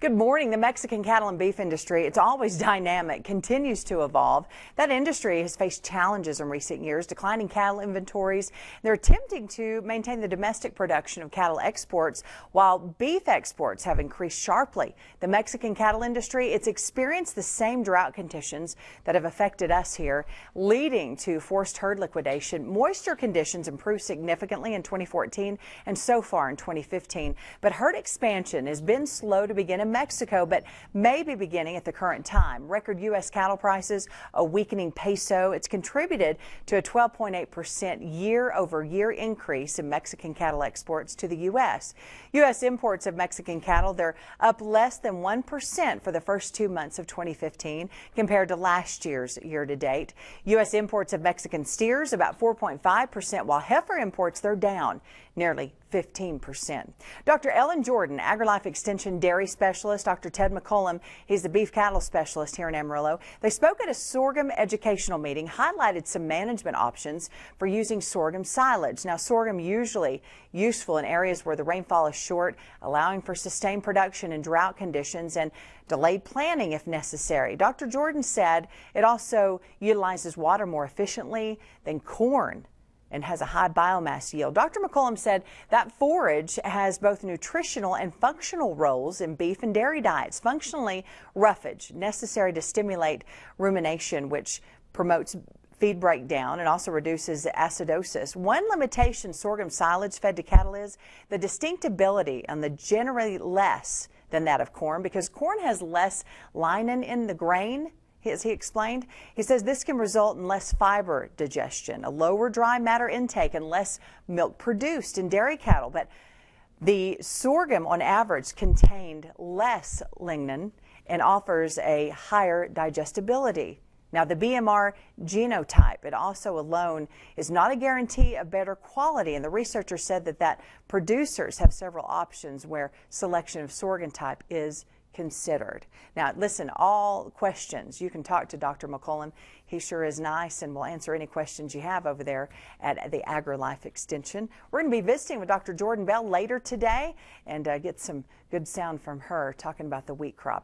Good morning. The Mexican cattle and beef industry, it's always dynamic, continues to evolve. That industry has faced challenges in recent years, declining cattle inventories. They're attempting to maintain the domestic production of cattle exports while beef exports have increased sharply. The Mexican cattle industry, it's experienced the same drought conditions that have affected us here, leading to forced herd liquidation. Moisture conditions improved significantly in 2014 and so far in 2015, but herd expansion has been slow to begin in Mexico, but may be beginning at the current time. Record U.S. cattle prices, a weakening peso, it's contributed to a 12.8% year-over-year increase in Mexican cattle exports to the U.S. U.S. imports of Mexican cattle, they're up less than 1% for the first 2 months of 2015 compared to last year's year-to-date. U.S. imports of Mexican steers about 4.5%, while heifer imports, they're down nearly 15%. Dr. Ellen Jordan, AgriLife Extension Dairy Specialist, Dr. Ted McCollum, he's the beef cattle specialist here in Amarillo. They spoke at a sorghum educational meeting, highlighted some management options for using sorghum silage. Now, sorghum usually useful in areas where the rainfall is short, allowing for sustained production in drought conditions and delayed planting if necessary. Dr. Jordan said it also utilizes water more efficiently than corn and has a high biomass yield. Dr. McCollum said that forage has both nutritional and functional roles in beef and dairy diets. Functionally, roughage, necessary to stimulate rumination, which promotes feed breakdown and also reduces acidosis. One limitation sorghum silage fed to cattle is the distinct ability on the generally less than that of corn, because corn has less lignin in the grain. As he explained, he says this can result in less fiber digestion, a lower dry matter intake, and less milk produced in dairy cattle. But the sorghum on average contained less lignin and offers a higher digestibility. Now, the BMR genotype, it also alone is not a guarantee of better quality, and the researchers said that producers have several options where selection of sorghum type is considered. Now, listen, all questions, you can talk to Dr. McCollum. He sure is nice and will answer any questions you have over there at the AgriLife Extension. We're going to be visiting with Dr. Jordan Bell later today and get some good sound from her talking about the wheat crop.